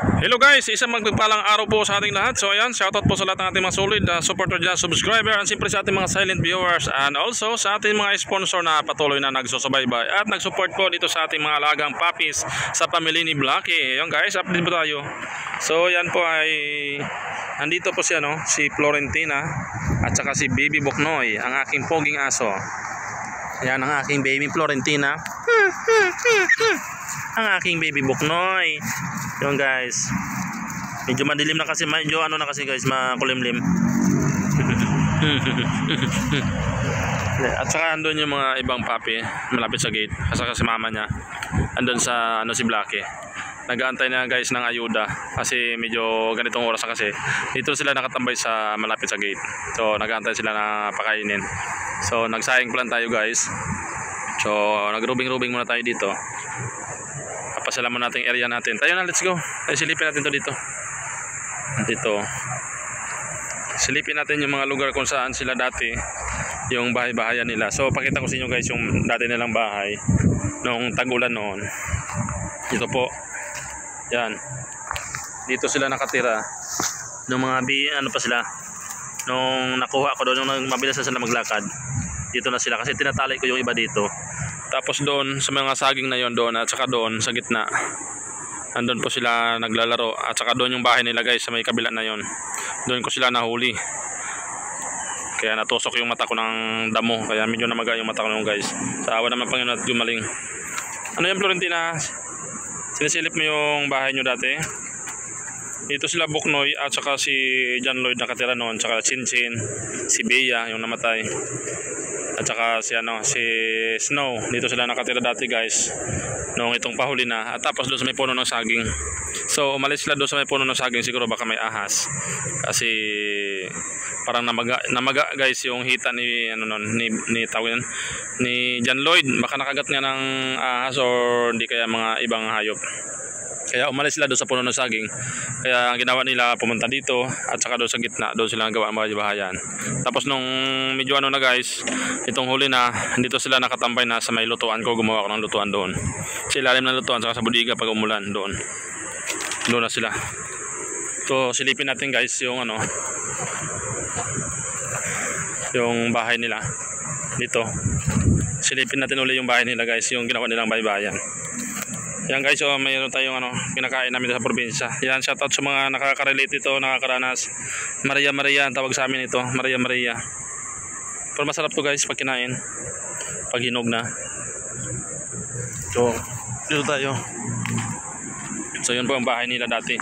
Hello guys, isang magpagpalang araw po sa ating lahat. So ayan, shoutout po sa lahat ng ating mga solid supporter dyan, subscriber, and siyempre sa ating mga silent viewers, and also sa ating mga sponsor na patuloy na nagsusubaybay at nagsupport po dito sa ating mga alagang puppies sa pamilya ni Blackie. Ayan guys, update po tayo. So yan po ay nandito po siya, no, si Florentina at saka si Baby Buknoy, ang aking poging aso. Ayan ang aking baby Florentina. Ang aking baby Buknoy. Yun guys, medyo madilim na kasi, medyo ano na kasi guys, makulimlim. At saka andun yung mga ibang puppy malapit sa gate, kasi si mama niya andun sa ano, si Blackie. Nag-aantay na guys ng ayuda kasi medyo ganitong oras na kasi. Dito sila nakatambay sa malapit sa gate. So nag-aantay sila na pakainin. So nagsayang plan tayo guys. So nagrubing-rubing muna tayo dito. Papasalaman natin area natin. Tayo na, let's go. Ay, silipin natin to dito. Dito. Silipin natin yung mga lugar kung saan sila dati, yung bahay-bahayan nila. So pakita ko sa inyo guys yung dati nilang bahay nung tag-ulan noon. Dito po. Yan. Dito sila nakatira. Nung mga ano pa sila, nung nakuha ko doon, nung mabilis na sila maglakad. Dito na sila kasi tinatali ko yung iba dito. Tapos doon sa mga saging na yon doon, at saka doon sa gitna, andun po sila naglalaro. At saka doon yung bahay nila guys sa may kabila na yon. Doon ko sila nahuli. Kaya natusok yung mata ko ng damo. Kaya medyo namaga yung mata ko nung guys. Sa awa naman Panginoon at gumaling. Ano yan Florentina? Sinisilip mo yung bahay nyo dati? Dito sila Buknoy at saka si John Lloyd nakatira noon. Saka Chinchin, si Bea yung namatay. At saka si Snow, dito sila nakatira dati guys noong itong pahuli na. At tapos doon sa may puno ng saging. So umalis sila doon sa may puno ng saging, siguro baka may ahas. Kasi parang namaga guys yung hita ni ni tawag yan, ni John Lloyd. Baka nakagat nga ng ahas or di kaya mga ibang hayop. Kaya umalis sila doon sa puno ng saging. Kaya ang ginawa nila, pumunta dito at saka doon sa gitna, doon sila nagawa ang bahay-bahayan. Tapos nung medyo ano na guys, itong huli na, dito sila nakatambay na sa may lutuan ko. Gumawa ko ng lutuan doon. Sa ilalim ng lutuan, saka sa budiga pag umulan doon. Doon na sila. So silipin natin guys yung yung bahay nila dito. Silipin natin ulit yung bahay nila guys, yung ginawa nilang bahay-bahayan. Yan guys, so mayroon tayong pinakain namin sa probinsya. Yan, shoutout sa mga nakaka-relate ito, nakakaranas. Maria ang tawag sa amin ito, Maria. Pero masarap to guys pag kinain, pag hinog na. So dito tayo. So yun po ang bahay nila dati.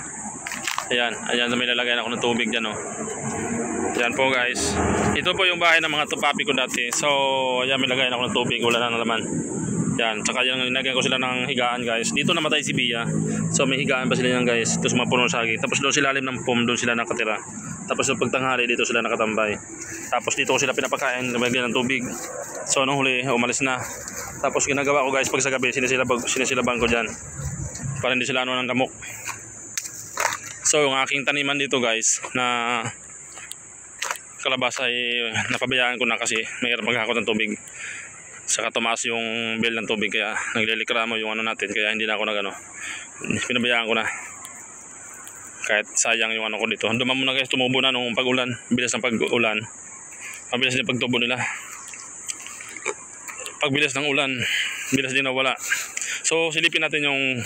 Ayan may lalagay na ako ng tubig dyan, oh. Yan po guys, ito po yung bahay ng mga tupapi ko dati. So ayan, may lagay na ako ng tubig, wala na naman. Yan, tsaka yung nilagyan ko sila ng higaan guys. Dito namatay si Bea. So may higaan pa sila yan guys. Ito sa mga puno ng saging. Tapos doon sila lalim ng pom, doon sila nakatira. Tapos yung pagtanghali dito sila nakatambay. Tapos dito ko sila pinapakain, nilagyan ng tubig. So nung huli, umalis na. Tapos ginagawa ko guys, pag sa gabi, sinisilabang ko dyan. Para hindi sila ng lamok. So yung aking taniman dito guys, na kalabasa ay napabayaan ko na kasi mayroon maghakot ng tubig. Saka tumaas yung bill ng tubig, kaya naglilikramo yung natin, kaya hindi na ako pinabayaan ko na. Kahit sayang yung ko dito. Dumamo na guys, tumubo na nung pag-ulan. Bilis ng pag-ulan. Mabilis din pagtubo nila. Pagbilis ng ulan, bilis din nawala. So silipin natin yung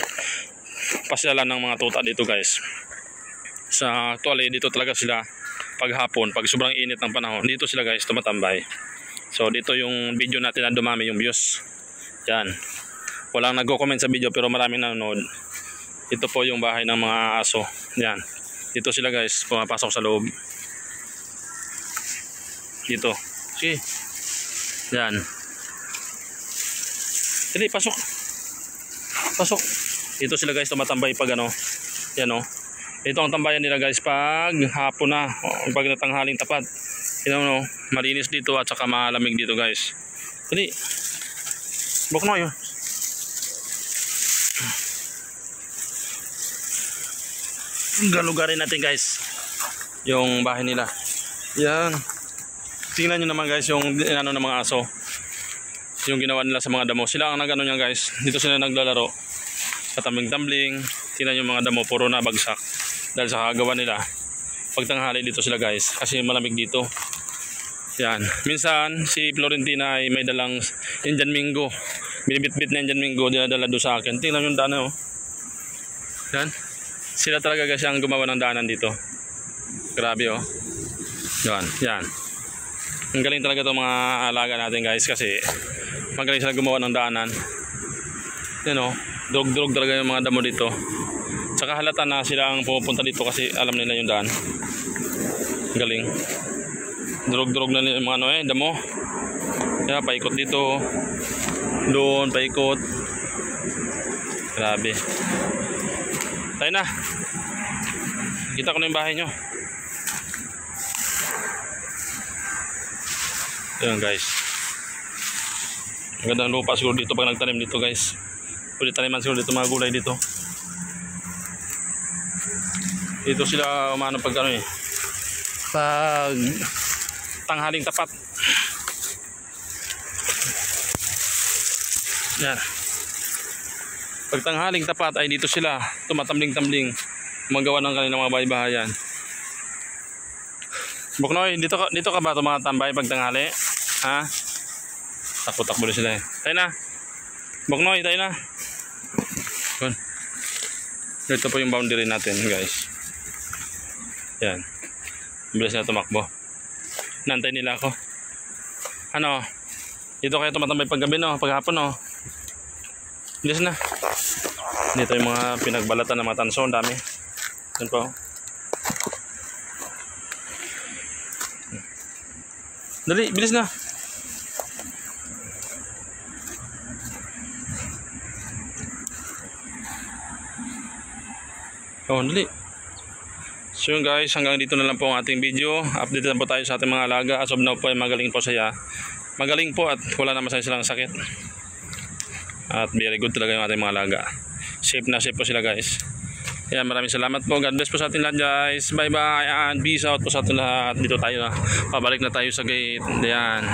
pasyalan ng mga tuta dito guys. Sa actually dito talaga sila paghapon, pag sobrang init ng panahon, dito sila guys tumatambay. So dito yung video natin na dumami yung views. Yan. Walang nagko-comment sa video pero maraming nanonood. Ito po yung bahay ng mga aso. Yan. Dito sila guys, pumapasok sa loob. Dito. Okay. Yan. Dili, pasok. Pasok. Dito sila guys tumatambay pag Yan o. Ito ang tambayan nila guys pag hapon na. O pag natanghaling tapat. Malinis dito at saka malamig dito guys. Dali. Buknoy. Galugarin natin guys yung bahay nila. Yan. Tingnan nyo naman guys yung ng mga aso. Yung ginawa nila sa mga damo. Sila ang nagano niyan guys. Dito sila naglalaro. Katambling-tambling. Tingnan yung mga damo, puro na bagsak. Dahil sa kagawa nila. Pagtanghali dito sila guys, kasi malamig dito. Yan. Minsan, si Florentina ay may dalang Indian Mingo. Binibit-bit na Indian Mingo, dinadala doon sa akin. Tingnan yung daanan, oh. Yan. Sila talaga guys ang gumawa ng daanan dito. Grabe, oh. Yan. Yan. Ang galing talaga itong mga alaga natin guys, kasi magaling sila gumawa ng daanan. Yan, oh. Drog-drog talaga yung mga damo dito. Tsaka halata na sila ang pupunta dito kasi alam nila yung daan. Galing. Drog-drog na yung mga damo. Kaya paikot dito. Doon, paikot. Grabe. Tayo na. Kita ko na yung bahay nyo. Ayan guys. Ang gandang lupa siguro dito pag nagtanim dito guys. Pwede taniman siguro dito mga gulay dito. Dito sila umano pag ano pag tanghaling tapat. Yan. Pag tanghaling tapat ay dito sila tumatambling-tambling magawa ng kanilang mga bahay-bahayan. Buknoy, dito ka ba tumatambay pag tanghali? Ha? Takbo-takbo din sila eh. Tayo na. Buknoy, tayo na. Good. Ito po yung boundary natin guys. Yan. Bilis na tumakbo. Nantay nila ako. Ano? Dito kayo tumatambay paggabi no, paghapon no. Bilis na. Dito yung mga pinagbalatan ng mga tanso, dami. Yan po. Dali, bilis na. Oh, dali. So yun guys, hanggang dito na lang po ang ating video. Update na po tayo sa ating mga alaga. As of now po ay magaling po siya. Magaling po at wala naman silang sakit. At very good talaga yung ating mga alaga. Safe na safe po sila guys. Yan, maraming salamat po. God bless po sa ating lahat guys. Bye bye and peace out po sa ating lahat. Dito tayo na. Pabalik na tayo sa gate. Yan.